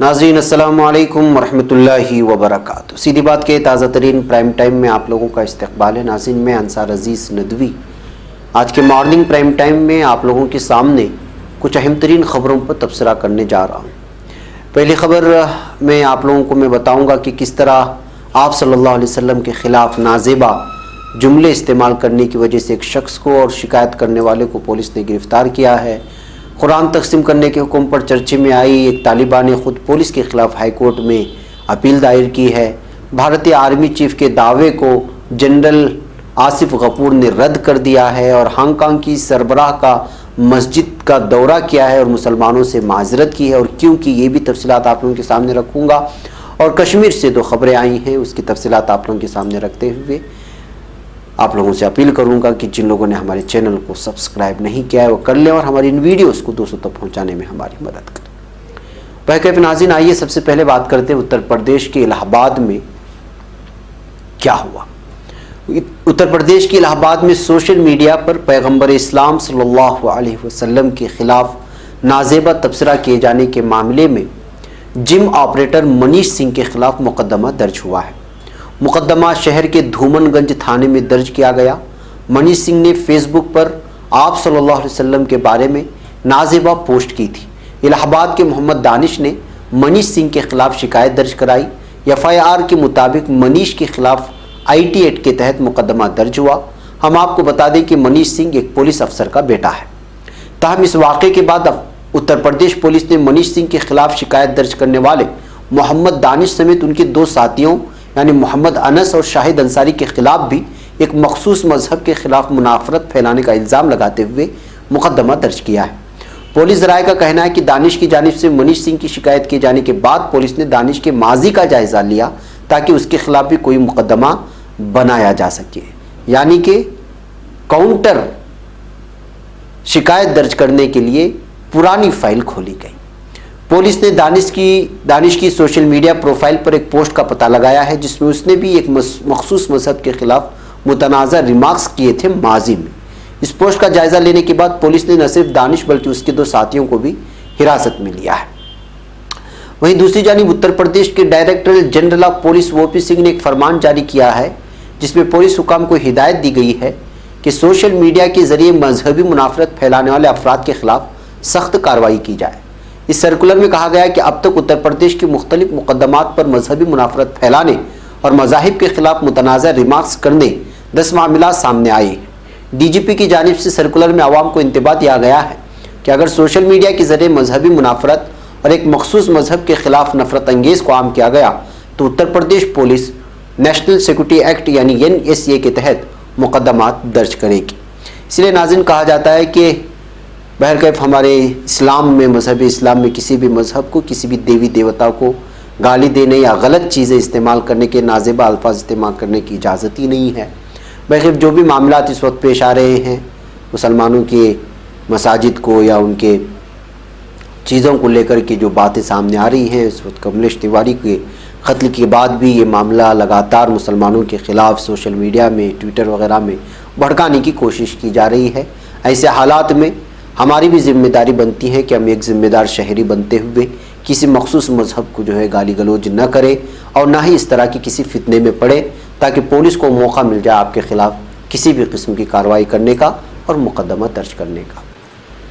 नाज़रीन अस्सलाम वालेकुम वरहमतुल्लाहि वबरकातुहू। सीधी बात के ताज़ा तरीन प्राइम टाइम में आप लोगों का इस्तकबाल है। नाज़रीन, मैं अंसार अजीज़ नदवी आज के मॉर्निंग प्राइम टाइम में आप लोगों के सामने कुछ अहम तरीन ख़बरों पर तबसरा करने जा रहा हूँ। पहली ख़बर में आप लोगों को मैं बताऊँगा कि किस तरह आप सल्लल्लाहु अलैहि वसल्लम के ख़िलाफ़ नाजेबा जुमले इस्तेमाल करने की वजह से एक शख्स को और शिकायत करने वाले को पुलिस ने गिरफ़्तार किया है। कुरान तकसीम करने के हुक्म पर चर्चे में आई एक तालिबा ने खुद पुलिस के खिलाफ हाई कोर्ट में अपील दायर की है। भारतीय आर्मी चीफ के दावे को जनरल आसिफ गफूर ने रद्द कर दिया है और हांगकांग की सरबराह का मस्जिद का दौरा किया है और मुसलमानों से माजरत की है। और क्योंकि ये भी तफसीलात आप लोगों के सामने रखूँगा। और कश्मीर से दो ख़बरें आई हैं, उसकी तफसीलात आप लोगों के सामने रखते हुए आप लोगों से अपील करूंगा कि जिन लोगों ने हमारे चैनल को सब्सक्राइब नहीं किया है वो कर लें और हमारी इन वीडियोस को दोस्तों तक पहुंचाने में हमारी मदद करें। बहरकैफ नाज़रीन, आइए सबसे पहले बात करते हैं उत्तर प्रदेश के इलाहाबाद में क्या हुआ। उत्तर प्रदेश के इलाहाबाद में सोशल मीडिया पर पैगम्बर इस्लाम सल्लल्लाहु अलैहि वसल्लम के खिलाफ नाजेबा तबसरा किए जाने के मामले में जिम ऑपरेटर मनीष सिंह के खिलाफ मुकदमा दर्ज हुआ है। मुकदमा शहर के धूमनगंज थाने में दर्ज किया गया। मनीष सिंह ने फेसबुक पर आप सल्लल्लाहु अलैहि वसल्लम के बारे में नाजेबा पोस्ट की थी। इलाहाबाद के मोहम्मद दानिश ने मनीष सिंह के खिलाफ शिकायत दर्ज कराई। FIR के मुताबिक मनीष के खिलाफ IT एक्ट के तहत मुकदमा दर्ज हुआ। हम आपको बता दें कि मनीष सिंह एक पुलिस अफसर का बेटा है। ताहम इस वाक़े के बाद उत्तर प्रदेश पुलिस ने मनीष सिंह के खिलाफ शिकायत दर्ज करने वाले मोहम्मद दानिश समेत उनके दो साथियों यानी मोहम्मद अनस और शाहिद अंसारी के खिलाफ भी एक मखसूस मजहब के खिलाफ मुनाफरत फैलाने का इल्ज़ाम लगाते हुए मुकदमा दर्ज किया है। पुलिस राय का कहना है कि दानिश की जानिब से मनीष सिंह की शिकायत किए जाने के बाद पुलिस ने दानिश के माजी का जायज़ा लिया ताकि उसके खिलाफ भी कोई मुकदमा बनाया जा सके, यानी कि काउंटर शिकायत दर्ज करने के लिए पुरानी फाइल खोली गई। पुलिस ने दानिश की सोशल मीडिया प्रोफाइल पर एक पोस्ट का पता लगाया है जिसमें उसने भी एक मखसूस मजहब के खिलाफ मुतनाज़ा रिमार्क्स किए थे माजी में। इस पोस्ट का जायज़ा लेने के बाद पुलिस ने न सिर्फ दानिश बल्कि उसके दो साथियों को भी हिरासत में लिया है। वहीं दूसरी जानिब उत्तर प्रदेश के director general of police OP Singh ने एक फरमान जारी किया है जिसमें पुलिस हुकाम को हिदायत दी गई है कि सोशल मीडिया के जरिए मजहबी मुनाफरत फैलाने वाले अफराद के खिलाफ सख्त कार्रवाई की जाए। इस सर्कुलर में कहा गया है कि अब तक उत्तर प्रदेश के मुख्तलिफ मुकदमात पर मजहबी मुनाफरत फैलाने और मज़ाहिब के खिलाफ मुतनाज़ा रिमार्क्स करने 10 मामला सामने आए हैं। DGP की जानिब से सर्कुलर में आवाम को इंतबाह दिया गया है कि अगर सोशल मीडिया के जरिए मजहबी मुनाफरत और एक मखसूस मजहब के खिलाफ नफरत अंगेज़ को आम किया गया तो Uttar Pradesh police national security act यानी NSA के तहत मुकदमात दर्ज करेगी। इसलिए नाज़रीन कहा जाता है कि बहरकैफ हमारे इस्लाम में मजहब इस्लाम में किसी भी मजहब को किसी भी देवी देवता को गाली देने या गलत चीज़ें इस्तेमाल करने के नाजेबा अल्फाज इस्तेमाल करने की इजाज़त ही नहीं है। बहरकैफ जो भी मामलात इस वक्त पेश आ रहे हैं मुसलमानों के मसाजिद को या उनके चीज़ों को लेकर के जो बातें सामने आ रही हैं, इस वक्त कमलेश तिवारी के कत्ल के बाद भी ये मामला लगातार मुसलमानों के ख़िलाफ़ सोशल मीडिया में ट्विटर वगैरह में भड़काने की कोशिश की जा रही है। ऐसे हालात में हमारी भी जिम्मेदारी बनती है कि हम एक ज़िम्मेदार शहरी बनते हुए किसी मखसूस मजहब को जो है गाली गलौज न करें और ना ही इस तरह की किसी फितने में पड़े ताकि पुलिस को मौका मिल जाए आपके ख़िलाफ़ किसी भी किस्म की कार्रवाई करने का और मुकदमा दर्ज करने का।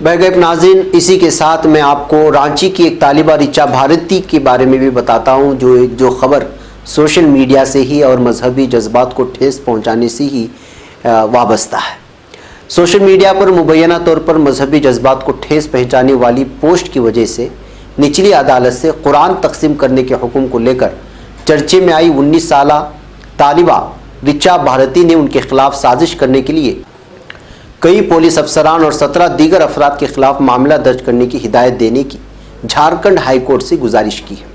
बहरकैफ नाज़रीन, इसी के साथ मैं आपको रांची की एक तालिबा रिचा भारती के बारे में भी बताता हूँ जो ख़बर सोशल मीडिया से ही और मजहबी जज्बात को ठेस पहुँचाने से ही वाबस्ता है। सोशल मीडिया पर मुबैना तौर पर मजहबी जज्बात को ठेस पहुँचाने वाली पोस्ट की वजह से निचली अदालत से कुरान तकसीम करने के हुक्म को लेकर चर्चे में आई 19 साला तालिबा रिचा भारती ने उनके खिलाफ साजिश करने के लिए कई पुलिस अफसरान और 17 दीगर अफराद के खिलाफ मामला दर्ज करने की हिदायत देने की झारखंड हाई कोर्ट से गुजारिश की है।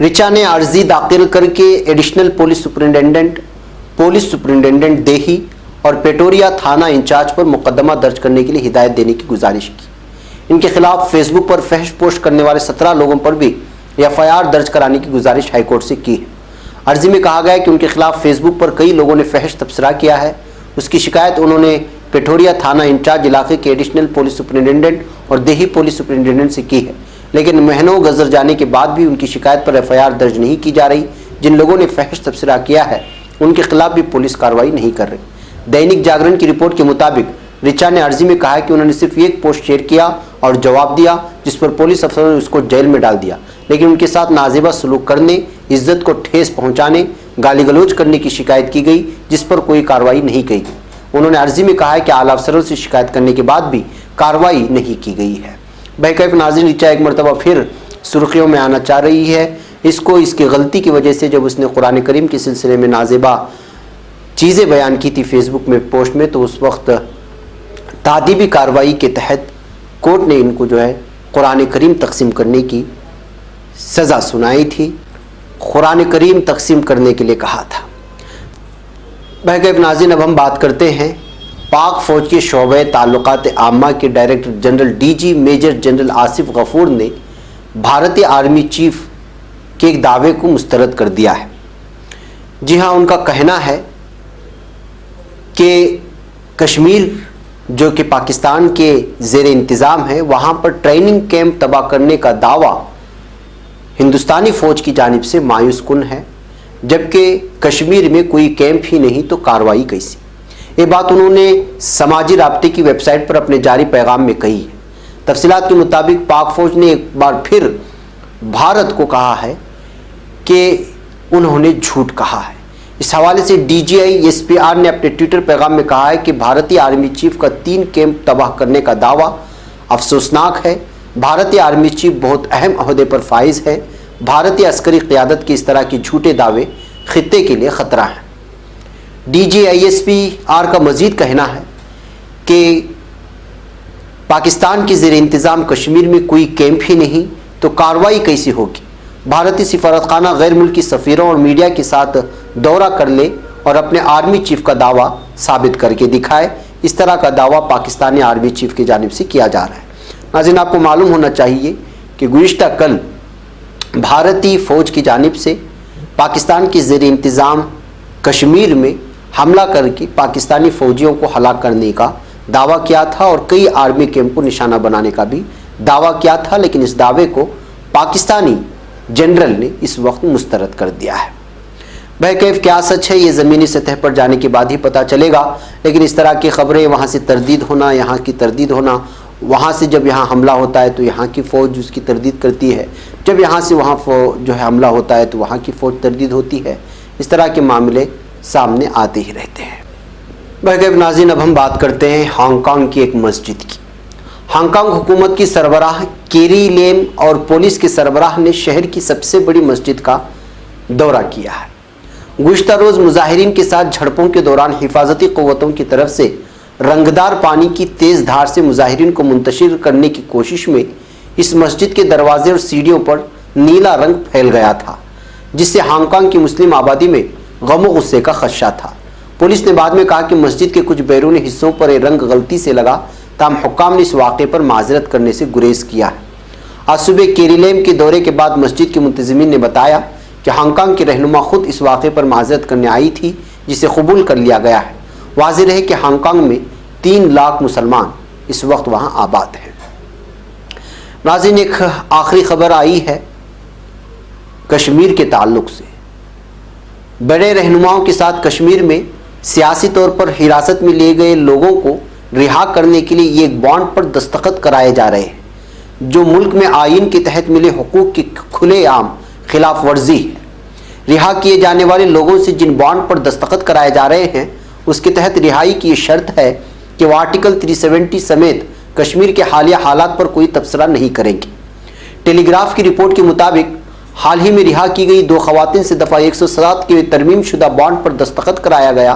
रिचा ने अर्जी दाखिल करके एडिशनल पुलिस सुपरिटेंडेंट देही और पेटोरिया थाना इंचार्ज पर मुकदमा दर्ज करने के लिए हिदायत देने की गुजारिश की। इनके खिलाफ फेसबुक पर फहश पोस्ट करने वाले 17 लोगों पर भी FIR दर्ज कराने की गुजारिश हाईकोर्ट से की है। अर्जी में कहा गया है कि उनके खिलाफ फेसबुक पर कई लोगों ने फहश तबसरा किया है। उसकी शिकायत उन्होंने पेटोरिया थाना इंचार्ज इलाके के एडिशनल पुलिस सुपरिटेंडेंट और देही पुलिस सुपरिटेंडेंट से की है। لیکن مہینوں گزر جانے کے بعد بھی ان کی شکایت پر FIR درج نہیں کی جا رہی۔ جن لوگوں نے فحش تبصرہ کیا ہے ان کے خلاف بھی پولیس کارروائی نہیں کر رہی۔ دینک جاگرن کی رپورٹ کے مطابق رچا نے عرضی میں کہا کہ انہوں نے صرف ایک پوسٹ شیئر کیا اور جواب دیا جس پر پولیس افسروں نے اس کو جیل میں ڈال دیا، لیکن ان کے ساتھ نازیبا سلوک کرنے، عزت کو ٹھیس پہنچانے، گالی گلوچ کرنے کی شکایت کی گئی جس پر کوئی کارروائی نہیں کی گئی۔ انہوں نے عرضی میں کہا ہے کہ اعلیٰ افسروں سے شکایت کرنے کے بعد بھی کارروائی نہیں کی گئی ہے۔ بہرکیف ناظرین، رچا ایک مرتبہ پھر سرخیوں میں آنا چاہ رہی ہے۔ اس کو اس کی غلطی کی وجہ سے جب اس نے قرآن کریم کے سلسلے میں نازیبا چیزیں بیان کی تھی فیس بک میں پوسٹ میں، تو اس وقت تعدیبی کارروائی کے تحت کورٹ نے ان کو قرآن کریم تقسیم کرنے کی سزا سنائی تھی، قرآن کریم تقسیم کرنے کے لیے کہا تھا۔ بہرکیف ناظرین، اب ہم بات کرتے ہیں پاک فوج کے شعبہ تعلقات عامہ کے director general DG major general Asif Ghafoor نے بھارتی آرمی چیف کے ایک دعوے کو مسترد کر دیا ہے۔ جی ہاں، ان کا کہنا ہے کہ کشمیر جو کہ پاکستان کے زیر انتظام ہے، وہاں پر ٹریننگ کیمپ تباہ کرنے کا دعویٰ ہندوستانی فوج کی جانب سے مایوس کن ہے، جبکہ کشمیر میں کوئی کیمپ ہی نہیں تو کارروائی کیسی؟ یہ بات انہوں نے سماجی رابطے کی ویب سائٹ پر اپنے جاری پیغام میں کہی ہے۔ تفصیلات کے مطابق پاک فوج نے ایک بار پھر بھارت کو کہا ہے کہ انہوں نے جھوٹ کہا ہے۔ اس حوالے سے DGI SPR نے اپنے ٹویٹر پیغام میں کہا ہے کہ بھارتی آرمی چیف کا 3 کیمپ تباہ کرنے کا دعویٰ افسوسناک ہے۔ بھارتی آرمی چیف بہت اہم عہدے پر فائز ہے۔ بھارتی عسکری قیادت کے اس طرح کے جھوٹے دعوے خطے کے لیے خطرہ ہیں۔ DGI SPR کا مزید کہنا ہے کہ پاکستان کے زیر انتظام کشمیر میں کوئی کیمپ ہی نہیں تو کارروائی کیسی ہوگی؟ بھارتی سفارت خانہ غیر ملکی سفیروں اور میڈیا کے ساتھ دورہ کر لے اور اپنے آرمی چیف کا دعویٰ ثابت کر کے دکھائے۔ اس طرح کا دعویٰ پاکستانی آرمی چیف کی جانب سے کیا جا رہا ہے۔ ناظرین، آپ کو معلوم ہونا چاہیے کہ گزشتہ کل بھارتی فوج کی جانب سے پاکستان کے زیر انتظام کشمیر میں حملہ کر کے پاکستانی فوجیوں کو ہلاک کرنے کا دعویٰ کیا تھا اور کئی آرمی کیمپ کو نشانہ بنانے کا بھی دعویٰ کیا تھا، لیکن اس دعوے کو پاکستانی جنرل نے اس وقت مسترد کر دیا ہے۔ بہرکیف کیا سچ ہے یہ زمینی سطح پر جانے کے بعد ہی پتہ چلے گا، لیکن اس طرح کی خبریں وہاں سے تردید ہونا، یہاں کی تردید ہونا، وہاں سے جب یہاں حملہ ہوتا ہے تو یہاں کی فوج اس کی تردید کرتی ہے، جب یہاں سے وہاں حملہ ہوتا ہے تو وہاں کی فوج تردید ہوتی ہے۔ اس طرح کے معاملے سامنے آتے ہی رہتے ہیں۔ بہرکیف ناظرین، اب ہم بات کرتے ہیں ہانگ کانگ کی ایک مسجد کی۔ ہانگ کانگ حکومت کی سربراہ کیری لیم اور پولیس کے سربراہ نے شہر کی سب سے بڑی مسجد کا دورہ کیا ہے۔ گزشتہ روز مظاہرین کے ساتھ جھڑپوں کے دوران حفاظتی قوتوں کی طرف سے رنگدار پانی کی تیز دھار سے مظاہرین کو منتشر کرنے کی کوشش میں اس مسجد کے دروازے اور سیڑھیوں پر نیلا رنگ پھیل گیا تھا، جس سے ہانگ کانگ کی مسلم آبادی میں غم و غصے کا خدشہ تھا۔ پولیس نے بعد میں کہا کہ مسجد کے کچھ بیرونی حصوں پر یہ رنگ غلطی سے لگا، تاہم حکام نے اس واقعے پر معذرت کرنے سے گریز کیا ہے۔ آج صبح کیری لیم کے دورے کے بعد مسجد کے منتظمین نے بتایا کہ ہانگ کانگ کی رہنما خود اس واقعے پر معذرت کرنے آئی تھی، جسے قبول کر لیا گیا ہے۔ واضح رہے کہ ہانگ کانگ میں 3 لاکھ مسلمان اس وقت وہاں آباد ہیں۔ ناظرین، ایک آخری خبر آئی ہے کشمیر کے تعلق سے۔ بڑے رہنماؤں کے ساتھ کشمیر میں سیاسی طور پر حراست میں لیے گئے لوگوں کو رہا کرنے کے لیے یہ ایک بانڈ پر دستخط کرائے جا رہے ہیں، جو ملک میں آئین کے تحت ملے حقوق کی کھلے عام خلاف ورزی ہے۔ رہا کیے جانے والے لوگوں سے جن بانڈ پر دستخط کرائے جا رہے ہیں، اس کے تحت رہائی کی یہ شرط ہے کہ وہ آرٹیکل 370 سمیت کشمیر کے حالیہ حالات پر کوئی تبصرہ نہیں کریں گے۔ ٹیلی گراف کی رپورٹ کے مطابق حال ہی میں رہا کی گئی 2 خواتین سے دفعہ 107 کے ترمیم شدہ بانڈ پر دستخط کرایا گیا۔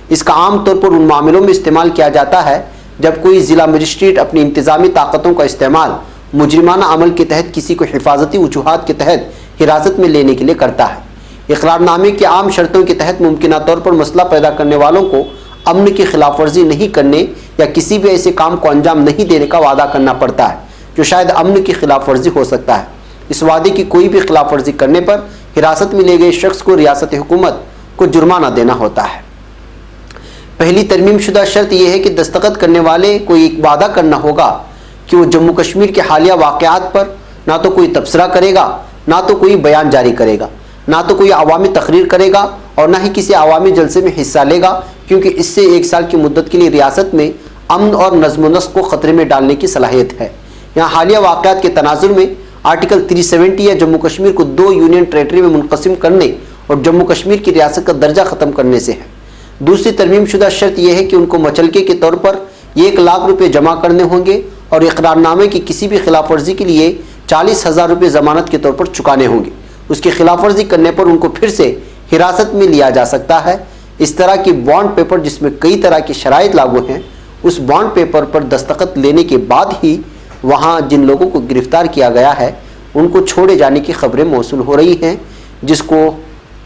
اس کا عام طور پر ان معاملوں میں استعمال کیا جاتا ہے جب کوئی ضلع مجسٹریٹ اپنی انتظامی طاقتوں کا استعمال مجرمانہ عمل کے تحت کسی کو حفاظتی وجوہات کے تحت حراست میں لینے کے لیے کرتا ہے۔ اقرار نامے کی عام شرطوں کے تحت ممکنہ طور پر مسئلہ پیدا کرنے والوں کو امن کی خلاف ورزی نہیں کرنے یا کسی بھی ایسے کام کو انجام نہیں دینے کا وعدہ کرنا پڑتا ہے جو شاید امن کی خلاف ورزی ہو سکتا ہے۔ اس وعدے کی کوئی بھی خلاف ورزی کرنے پر حراست میں لے گئے شخص کو ریاست حکومت کو جرمانہ دینا ہوتا ہے۔ پہلی ترمیم شدہ شرط یہ ہے کہ دستخط کرنے والے کو ایک وعدہ کرنا ہوگا کہ وہ جموں کشمیر کے حالیہ واقعات پر ना तो कोई तबसरा करेगा, ना तो कोई बयान जारी करेगा, ना तो कोई अवामी तकरीर करेगा और ना ही किसी अवामी जलसे में हिस्सा लेगा, क्योंकि इससे 1 साल की मुद्दत के लिए रियासत में अमन और नज़्म नस्क को ख़तरे में डालने की सलाहियत है। यहाँ हालिया वाक़यात के तनाजुर में आर्टिकल 370 या जम्मू कश्मीर को 2 यूनियन टेरेटरी में मुनक़सिम करने और जम्मू कश्मीर की रियासत का दर्जा ख़त्म करने से है। दूसरी तरमीम शुदा शर्त यह है कि उनको मचलके के तौर पर 1 लाख रुपये जमा करने होंगे और इकरारनामे की किसी भी खिलाफ वर्जी के लिए 40,000 रुपये ज़मानत के तौर पर चुकाने होंगे। उसकी खिलाफ वर्जी करने पर उनको फिर से हिरासत में लिया जा सकता है। इस तरह की बॉन्ड पेपर जिसमें कई तरह की शराइत लागू हैं, उस बॉन्ड पेपर पर दस्तखत लेने के बाद ही वहाँ जिन लोगों को गिरफ्तार किया गया है उनको छोड़े जाने की खबरें मौसूल हो रही हैं, जिसको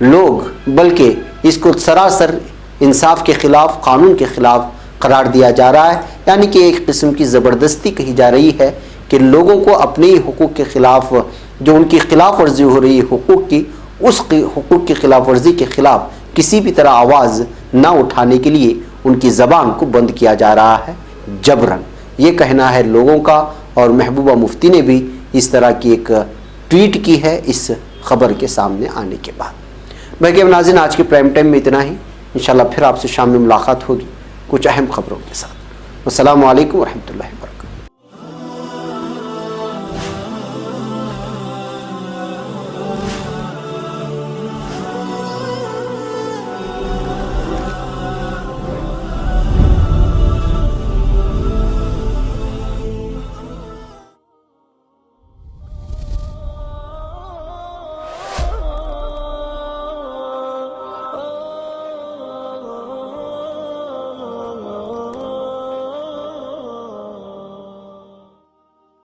लोग बल्कि इसको सरासर इंसाफ के ख़िलाफ़, कानून के ख़िलाफ़ करार दिया जा रहा है। यानी कि एक किस्म की ज़बरदस्ती कही जा रही है कि लोगों को अपने ही हुकूक़ के ख़िलाफ़, जो उनकी खिलाफ वर्जी हो रही है हुकूक़ की, उस हुकूक़ की खिलाफ वर्जी के ख़िलाफ़ किसी भी तरह आवाज़ ना उठाने के लिए उनकी ज़बान को बंद किया जा रहा है जबरन। ये कहना है लोगों का, और महबूबा मुफ्ती ने भी इस तरह की एक ट्वीट की है इस खबर के सामने आने के बाद। बाकी नाज़रीन, आज के प्राइम टाइम में इतना ही। इंशाल्लाह फिर आपसे शाम में मुलाकात होगी कुछ अहम खबरों के साथ। अस्सलामु अलैकुम व रहमतुल्लाहि व बरकातहू।